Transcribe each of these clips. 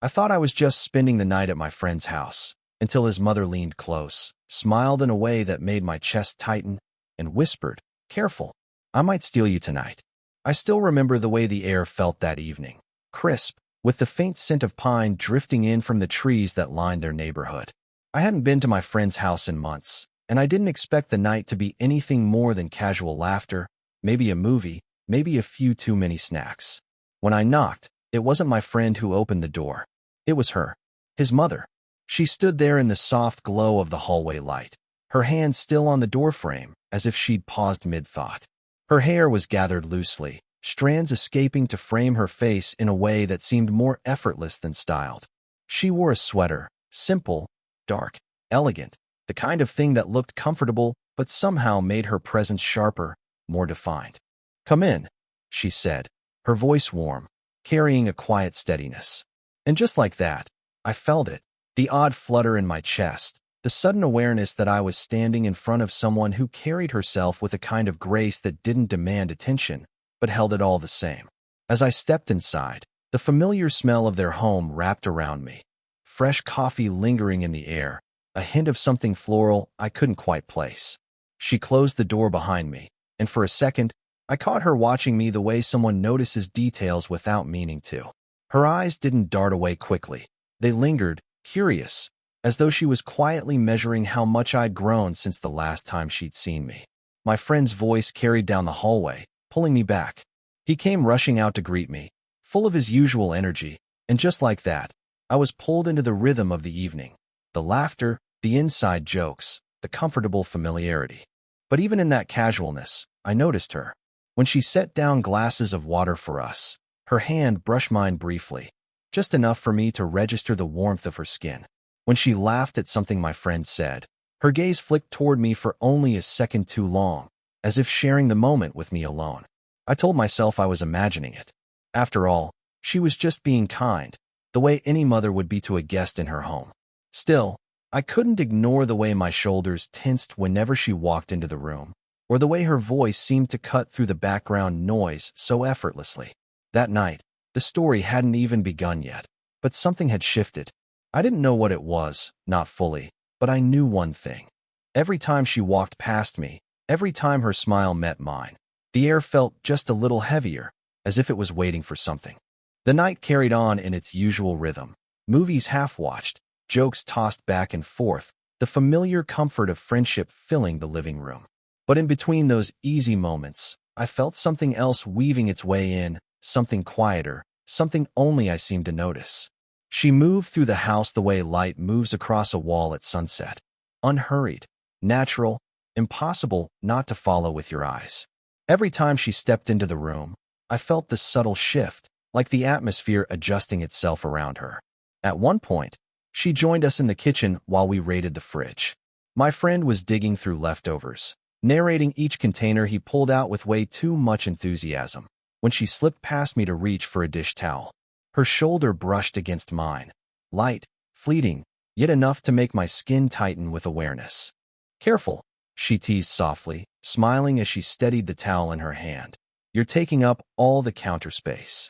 I thought I was just spending the night at my friend's house, until his mother leaned close, smiled in a way that made my chest tighten, and whispered, "Careful, I might steal you tonight." I still remember the way the air felt that evening, crisp, with the faint scent of pine drifting in from the trees that lined their neighborhood. I hadn't been to my friend's house in months, and I didn't expect the night to be anything more than casual laughter, maybe a movie, maybe a few too many snacks. When I knocked, it wasn't my friend who opened the door. It was her, his mother. She stood there in the soft glow of the hallway light, her hand still on the doorframe, as if she'd paused mid-thought. Her hair was gathered loosely, strands escaping to frame her face in a way that seemed more effortless than styled. She wore a sweater, simple, dark, elegant, the kind of thing that looked comfortable but somehow made her presence sharper, more defined. "Come in," she said, her voice warm, carrying a quiet steadiness. And just like that, I felt it, the odd flutter in my chest, the sudden awareness that I was standing in front of someone who carried herself with a kind of grace that didn't demand attention, but held it all the same. As I stepped inside, the familiar smell of their home wrapped around me, fresh coffee lingering in the air, a hint of something floral I couldn't quite place. She closed the door behind me, and for a second, I caught her watching me the way someone notices details without meaning to. Her eyes didn't dart away quickly. They lingered, curious, as though she was quietly measuring how much I'd grown since the last time she'd seen me. My friend's voice carried down the hallway, pulling me back. He came rushing out to greet me, full of his usual energy, and just like that, I was pulled into the rhythm of the evening. The laughter, the inside jokes, the comfortable familiarity. But even in that casualness, I noticed her. When she set down glasses of water for us, her hand brushed mine briefly, just enough for me to register the warmth of her skin. When she laughed at something my friend said, her gaze flicked toward me for only a second too long, as if sharing the moment with me alone. I told myself I was imagining it. After all, she was just being kind, the way any mother would be to a guest in her home. Still, I couldn't ignore the way my shoulders tensed whenever she walked into the room, or the way her voice seemed to cut through the background noise so effortlessly. That night, the story hadn't even begun yet, but something had shifted. I didn't know what it was, not fully, but I knew one thing. Every time she walked past me, every time her smile met mine, the air felt just a little heavier, as if it was waiting for something. The night carried on in its usual rhythm, movies half-watched, jokes tossed back and forth, the familiar comfort of friendship filling the living room. But in between those easy moments, I felt something else weaving its way in, something quieter, something only I seemed to notice. She moved through the house the way light moves across a wall at sunset. Unhurried, natural, impossible not to follow with your eyes. Every time she stepped into the room, I felt the subtle shift, like the atmosphere adjusting itself around her. At one point, she joined us in the kitchen while we raided the fridge. My friend was digging through leftovers, narrating each container he pulled out with way too much enthusiasm. When she slipped past me to reach for a dish towel, her shoulder brushed against mine, light, fleeting, yet enough to make my skin tighten with awareness. "Careful," she teased softly, smiling as she steadied the towel in her hand. "You're taking up all the counter space."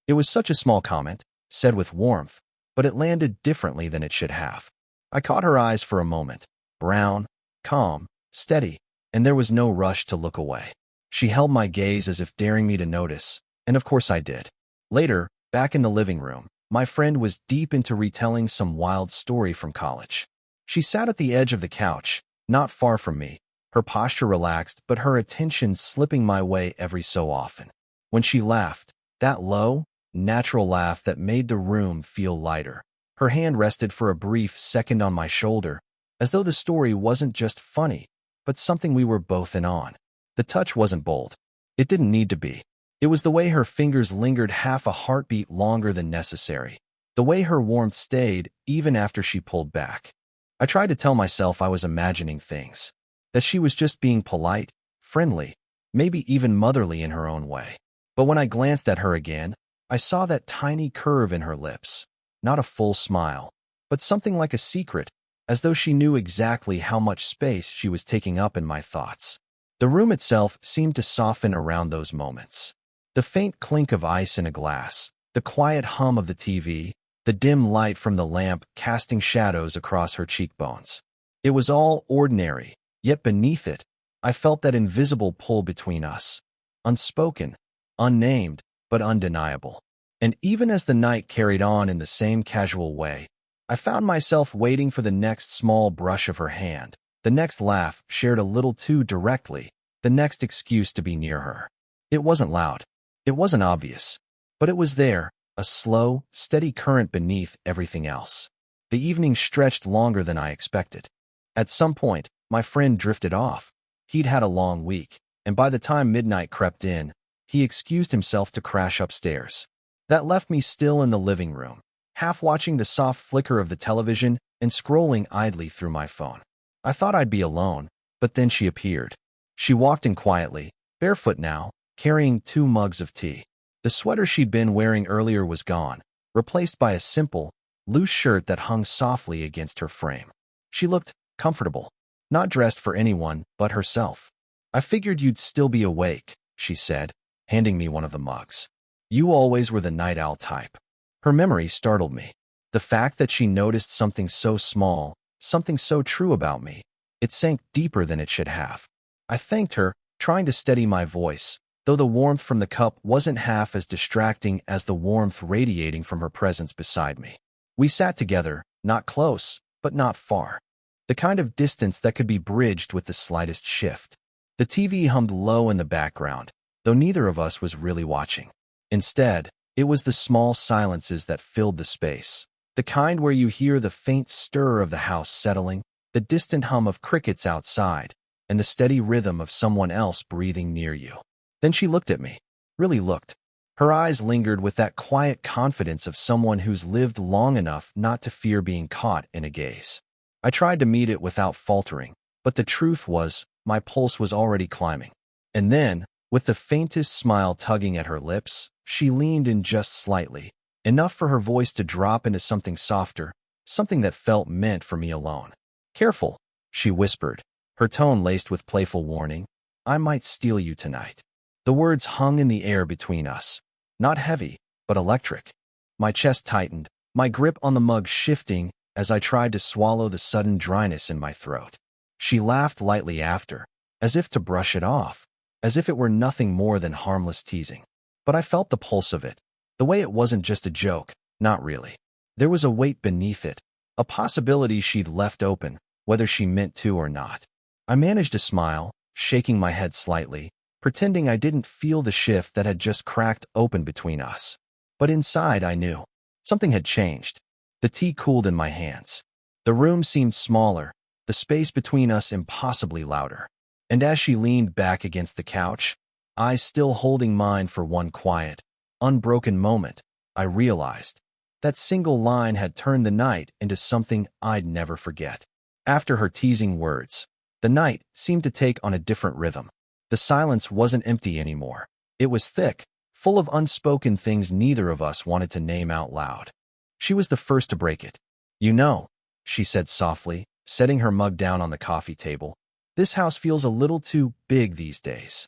It was such a small comment, said with warmth, but it landed differently than it should have. I caught her eyes for a moment, brown, calm, steady, and there was no rush to look away. She held my gaze as if daring me to notice, and of course I did. Later, back in the living room, my friend was deep into retelling some wild story from college. She sat at the edge of the couch, not far from me, her posture relaxed but her attention slipping my way every so often. When she laughed, that low, natural laugh that made the room feel lighter, her hand rested for a brief second on my shoulder, as though the story wasn't just funny, but something we were both in on. The touch wasn't bold. It didn't need to be. It was the way her fingers lingered half a heartbeat longer than necessary, the way her warmth stayed even after she pulled back. I tried to tell myself I was imagining things, that she was just being polite, friendly, maybe even motherly in her own way. But when I glanced at her again, I saw that tiny curve in her lips, not a full smile, but something like a secret, as though she knew exactly how much space she was taking up in my thoughts. The room itself seemed to soften around those moments. The faint clink of ice in a glass, the quiet hum of the TV, the dim light from the lamp casting shadows across her cheekbones. It was all ordinary, yet beneath it, I felt that invisible pull between us. Unspoken, unnamed, but undeniable. And even as the night carried on in the same casual way, I found myself waiting for the next small brush of her hand, the next laugh shared a little too directly, the next excuse to be near her. It wasn't loud. It wasn't obvious. But it was there, a slow, steady current beneath everything else. The evening stretched longer than I expected. At some point, my friend drifted off. He'd had a long week, and by the time midnight crept in, he excused himself to crash upstairs. That left me still in the living room, half watching the soft flicker of the television and scrolling idly through my phone. I thought I'd be alone, but then she appeared. She walked in quietly, barefoot now, carrying 2 mugs of tea. The sweater she'd been wearing earlier was gone, replaced by a simple, loose shirt that hung softly against her frame. She looked comfortable, not dressed for anyone but herself. "I figured you'd still be awake," she said, handing me one of the mugs. "You always were the night owl type." Her memory startled me. The fact that she noticed something so small, something so true about me, it sank deeper than it should have. I thanked her, trying to steady my voice, though the warmth from the cup wasn't half as distracting as the warmth radiating from her presence beside me. We sat together, not close, but not far. The kind of distance that could be bridged with the slightest shift. The TV hummed low in the background, though neither of us was really watching. Instead, it was the small silences that filled the space. The kind where you hear the faint stir of the house settling, the distant hum of crickets outside, and the steady rhythm of someone else breathing near you. Then she looked at me. Really looked. Her eyes lingered with that quiet confidence of someone who's lived long enough not to fear being caught in a gaze. I tried to meet it without faltering, but the truth was, my pulse was already climbing. And then, with the faintest smile tugging at her lips, she leaned in just slightly, enough for her voice to drop into something softer, something that felt meant for me alone. "Careful," she whispered, her tone laced with playful warning. "I might steal you tonight." The words hung in the air between us, not heavy, but electric. My chest tightened, my grip on the mug shifting as I tried to swallow the sudden dryness in my throat. She laughed lightly after, as if to brush it off, as if it were nothing more than harmless teasing. But I felt the pulse of it, the way it wasn't just a joke, not really. There was a weight beneath it, a possibility she'd left open, whether she meant to or not. I managed to smile, shaking my head slightly, pretending I didn't feel the shift that had just cracked open between us. But inside I knew. Something had changed. The tea cooled in my hands. The room seemed smaller, the space between us impossibly louder. And as she leaned back against the couch, eyes still holding mine for one quiet, unbroken moment, I realized that single line had turned the night into something I'd never forget. After her teasing words, the night seemed to take on a different rhythm. The silence wasn't empty anymore. It was thick, full of unspoken things neither of us wanted to name out loud. She was the first to break it. "You know," she said softly, setting her mug down on the coffee table, "this house feels a little too big these days."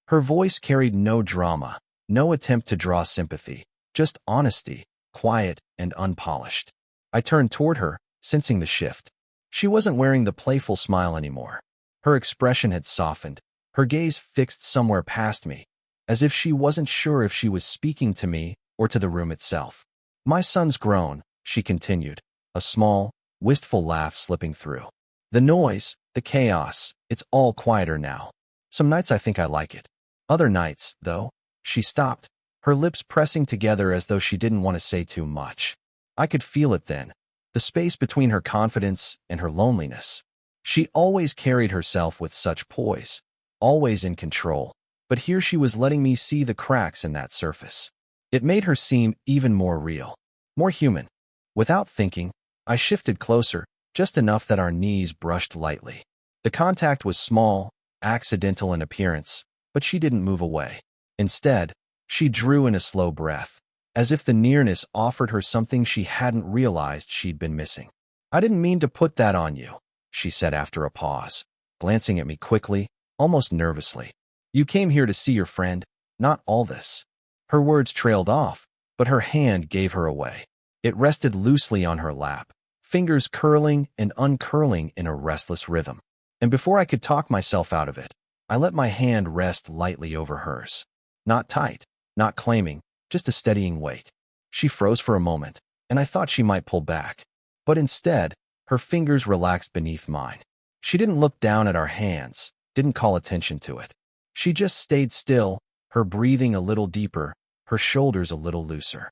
Her voice carried no drama, no attempt to draw sympathy, just honesty, quiet and unpolished. I turned toward her, sensing the shift. She wasn't wearing the playful smile anymore. Her expression had softened, her gaze fixed somewhere past me, as if she wasn't sure if she was speaking to me or to the room itself. "My son's grown," she continued, a small, wistful laugh slipping through. "The noise, the chaos, it's all quieter now. Some nights I think I like it. Other nights, though," she stopped, her lips pressing together as though she didn't want to say too much. I could feel it then, the space between her confidence and her loneliness. She always carried herself with such poise, always in control, but here she was letting me see the cracks in that surface. It made her seem even more real, more human. Without thinking, I shifted closer, just enough that our knees brushed lightly. The contact was small, accidental in appearance, but she didn't move away. Instead, she drew in a slow breath, as if the nearness offered her something she hadn't realized she'd been missing. "I didn't mean to put that on you," she said after a pause, glancing at me quickly, almost nervously. "You came here to see your friend, not all this." Her words trailed off, but her hand gave her away. It rested loosely on her lap, fingers curling and uncurling in a restless rhythm. And before I could talk myself out of it, I let my hand rest lightly over hers. Not tight, not claiming, just a steadying weight. She froze for a moment, and I thought she might pull back. But instead, her fingers relaxed beneath mine. She didn't look down at our hands, didn't call attention to it. She just stayed still, her breathing a little deeper, her shoulders a little looser.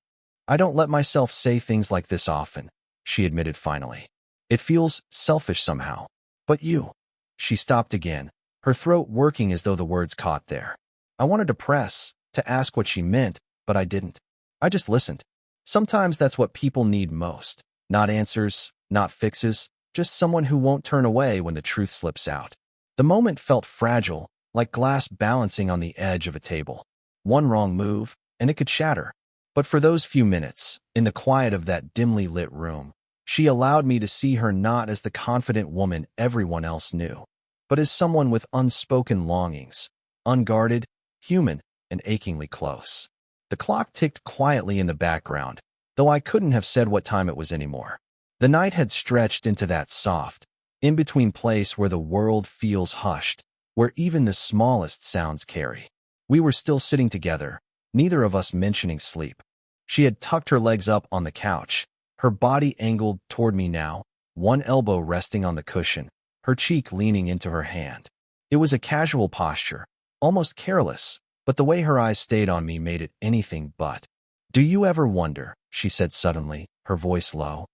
I don't let myself say things like this often, she admitted finally. It feels selfish somehow. But you. She stopped again, her throat working as though the words caught there. I wanted to press, to ask what she meant, but I didn't. I just listened. Sometimes that's what people need most. Not answers, not fixes, just someone who won't turn away when the truth slips out. The moment felt fragile, like glass balancing on the edge of a table. One wrong move, and it could shatter. But for those few minutes, in the quiet of that dimly lit room, she allowed me to see her not as the confident woman everyone else knew, but as someone with unspoken longings, unguarded, human, and achingly close. The clock ticked quietly in the background, though I couldn't have said what time it was anymore. The night had stretched into that soft, in-between place where the world feels hushed, where even the smallest sounds carry. We were still sitting together, neither of us mentioning sleep. She had tucked her legs up on the couch, her body angled toward me now, one elbow resting on the cushion, her cheek leaning into her hand. It was a casual posture, almost careless, but the way her eyes stayed on me made it anything but. "Do you ever wonder," she said suddenly, her voice low,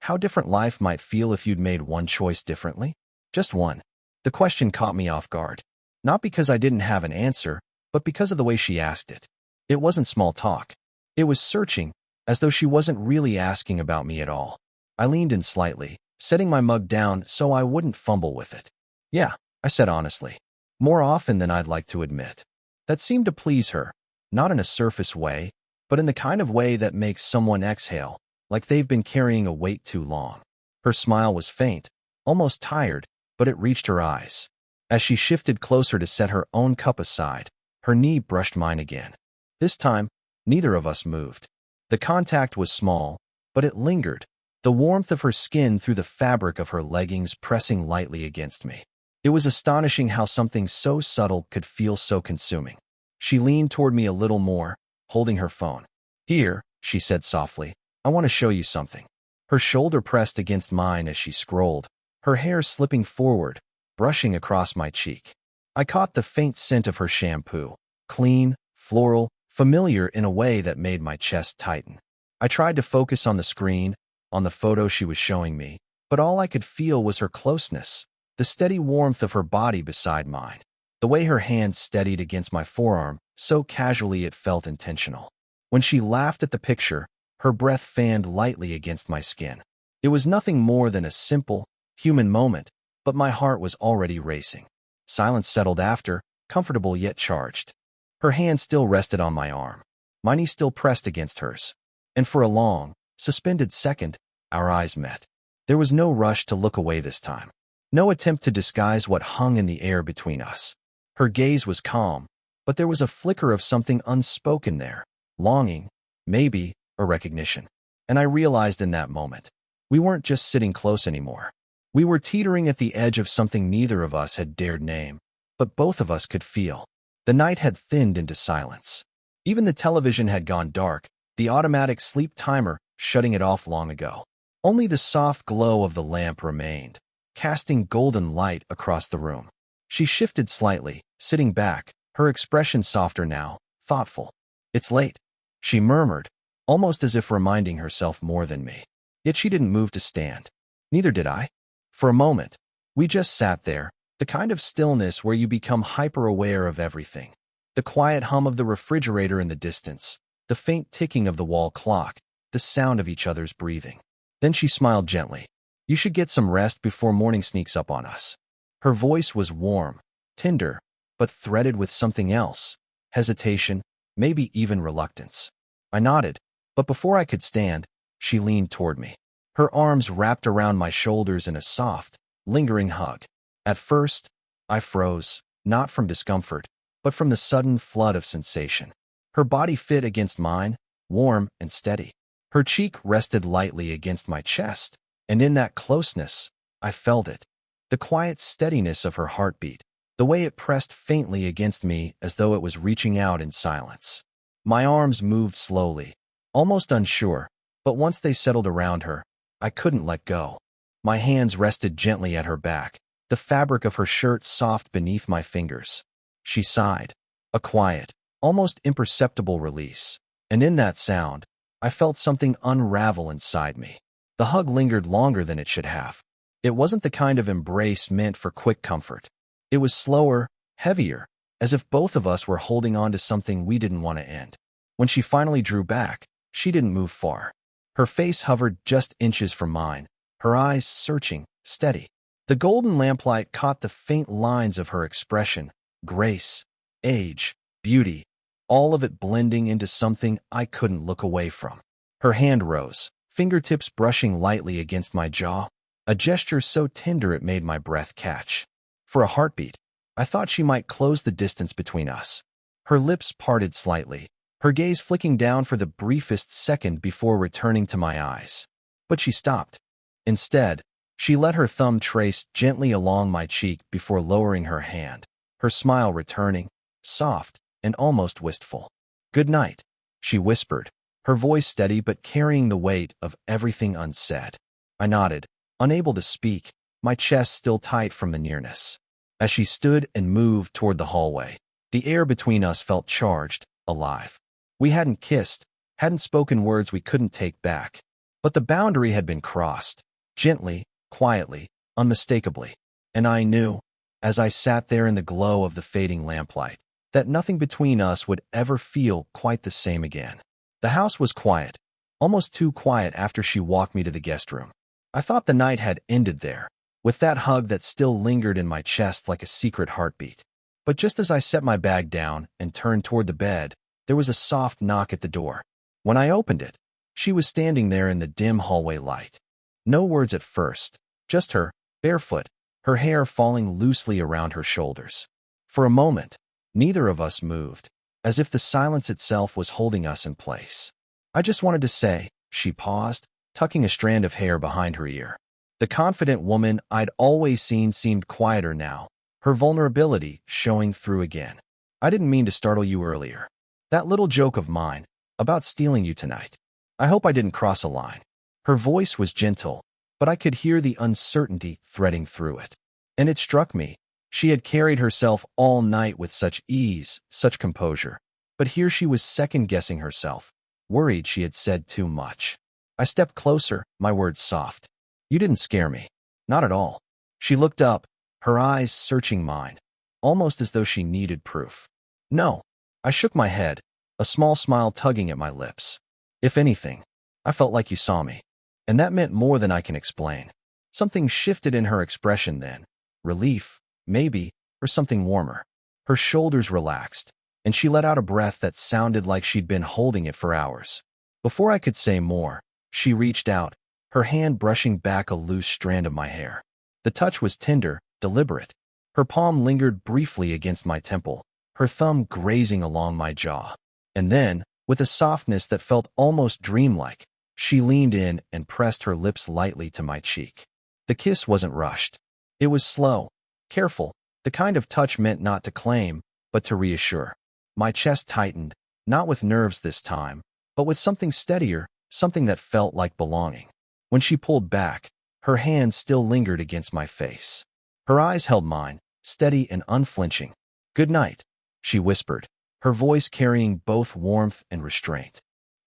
"how different life might feel if you'd made one choice differently? Just one." The question caught me off guard. Not because I didn't have an answer, but because of the way she asked it. It wasn't small talk. It was searching, as though she wasn't really asking about me at all. I leaned in slightly, setting my mug down so I wouldn't fumble with it. "Yeah," I said honestly. More often than I'd like to admit. That seemed to please her, not in a surface way, but in the kind of way that makes someone exhale, like they've been carrying a weight too long. Her smile was faint, almost tired, but it reached her eyes. As she shifted closer to set her own cup aside, her knee brushed mine again. This time, neither of us moved. The contact was small, but it lingered, the warmth of her skin through the fabric of her leggings pressing lightly against me. It was astonishing how something so subtle could feel so consuming. She leaned toward me a little more, holding her phone. "Here," she said softly, "I want to show you something." Her shoulder pressed against mine as she scrolled, her hair slipping forward, brushing across my cheek. I caught the faint scent of her shampoo, clean, floral, familiar in a way that made my chest tighten. I tried to focus on the screen, on the photo she was showing me, but all I could feel was her closeness, the steady warmth of her body beside mine. The way her hand steadied against my forearm, so casually it felt intentional. When she laughed at the picture, her breath fanned lightly against my skin. It was nothing more than a simple, human moment, but my heart was already racing. Silence settled after, comfortable yet charged. Her hand still rested on my arm. My knee still pressed against hers. And for a long, suspended second, our eyes met. There was no rush to look away this time. No attempt to disguise what hung in the air between us. Her gaze was calm, but there was a flicker of something unspoken there. Longing, maybe, or recognition. And I realized in that moment, we weren't just sitting close anymore. We were teetering at the edge of something neither of us had dared name, but both of us could feel. The night had thinned into silence. Even the television had gone dark, the automatic sleep timer shutting it off long ago. Only the soft glow of the lamp remained, casting golden light across the room. She shifted slightly, sitting back, her expression softer now, thoughtful. "It's late," she murmured, almost as if reminding herself more than me. Yet she didn't move to stand. Neither did I. For a moment, we just sat there, the kind of stillness where you become hyper-aware of everything. The quiet hum of the refrigerator in the distance, the faint ticking of the wall clock, the sound of each other's breathing. Then she smiled gently. "You should get some rest before morning sneaks up on us." Her voice was warm, tender, but threaded with something else, hesitation, maybe even reluctance. I nodded, but before I could stand, she leaned toward me. Her arms wrapped around my shoulders in a soft, lingering hug. At first, I froze, not from discomfort, but from the sudden flood of sensation. Her body fit against mine, warm and steady. Her cheek rested lightly against my chest, and in that closeness, I felt it. The quiet steadiness of her heartbeat, the way it pressed faintly against me as though it was reaching out in silence. My arms moved slowly, almost unsure, but once they settled around her, I couldn't let go. My hands rested gently at her back, the fabric of her shirt soft beneath my fingers. She sighed, a quiet, almost imperceptible release, and in that sound, I felt something unravel inside me. The hug lingered longer than it should have. It wasn't the kind of embrace meant for quick comfort. It was slower, heavier, as if both of us were holding on to something we didn't want to end. When she finally drew back, she didn't move far. Her face hovered just inches from mine, her eyes searching, steady. The golden lamplight caught the faint lines of her expression, grace, age, beauty, all of it blending into something I couldn't look away from. Her hand rose, fingertips brushing lightly against my jaw, a gesture so tender it made my breath catch. For a heartbeat, I thought she might close the distance between us. Her lips parted slightly, her gaze flicking down for the briefest second before returning to my eyes. But she stopped. Instead, she let her thumb trace gently along my cheek before lowering her hand, her smile returning, soft and almost wistful. "Good night," she whispered, her voice steady but carrying the weight of everything unsaid. I nodded, unable to speak, my chest still tight from the nearness. As she stood and moved toward the hallway, the air between us felt charged, alive. We hadn't kissed, hadn't spoken words we couldn't take back, but the boundary had been crossed, gently, quietly, unmistakably. And I knew, as I sat there in the glow of the fading lamplight, that nothing between us would ever feel quite the same again. The house was quiet, almost too quiet after she walked me to the guest room. I thought the night had ended there, with that hug that still lingered in my chest like a secret heartbeat. But just as I set my bag down and turned toward the bed, there was a soft knock at the door. When I opened it, she was standing there in the dim hallway light. No words at first, just her, barefoot, her hair falling loosely around her shoulders. For a moment, neither of us moved, as if the silence itself was holding us in place. "I just wanted to say," she paused, tucking a strand of hair behind her ear. The confident woman I'd always seen seemed quieter now, her vulnerability showing through again. "I didn't mean to startle you earlier. That little joke of mine, about stealing you tonight. I hope I didn't cross a line." Her voice was gentle, but I could hear the uncertainty threading through it. And it struck me, she had carried herself all night with such ease, such composure. But here she was second-guessing herself, worried she had said too much. I stepped closer, my words soft. "You didn't scare me. Not at all." She looked up, her eyes searching mine, almost as though she needed proof. "No." I shook my head, a small smile tugging at my lips. "If anything, I felt like you saw me. And that meant more than I can explain." Something shifted in her expression then. Relief, maybe, or something warmer. Her shoulders relaxed, and she let out a breath that sounded like she'd been holding it for hours. Before I could say more, she reached out, her hand brushing back a loose strand of my hair. The touch was tender, deliberate. Her palm lingered briefly against my temple, her thumb grazing along my jaw. And then, with a softness that felt almost dreamlike, she leaned in and pressed her lips lightly to my cheek. The kiss wasn't rushed. It was slow, careful, the kind of touch meant not to claim, but to reassure. My chest tightened, not with nerves this time, but with something steadier, something that felt like belonging. When she pulled back, her hand still lingered against my face. Her eyes held mine, steady and unflinching. "Good night," she whispered, her voice carrying both warmth and restraint.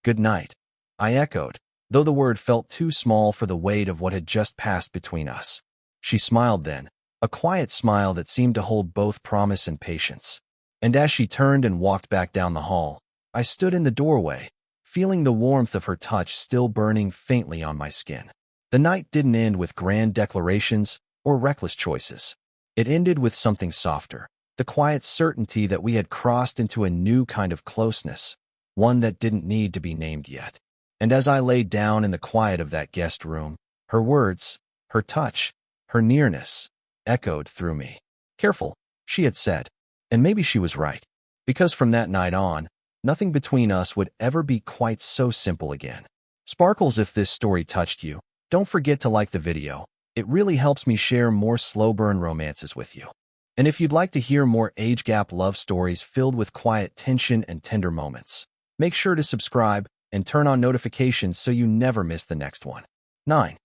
"Good night," I echoed, though the word felt too small for the weight of what had just passed between us. She smiled then, a quiet smile that seemed to hold both promise and patience. And as she turned and walked back down the hall, I stood in the doorway, feeling the warmth of her touch still burning faintly on my skin. The night didn't end with grand declarations or reckless choices. It ended with something softer, the quiet certainty that we had crossed into a new kind of closeness, one that didn't need to be named yet. And as I lay down in the quiet of that guest room, her words, her touch, her nearness, echoed through me. "Careful," she had said, and maybe she was right, because from that night on, nothing between us would ever be quite so simple again. Sparkles, if this story touched you, don't forget to like the video. It really helps me share more slow burn romances with you. And if you'd like to hear more age gap love stories filled with quiet tension and tender moments, make sure to subscribe and turn on notifications so you never miss the next one. 9.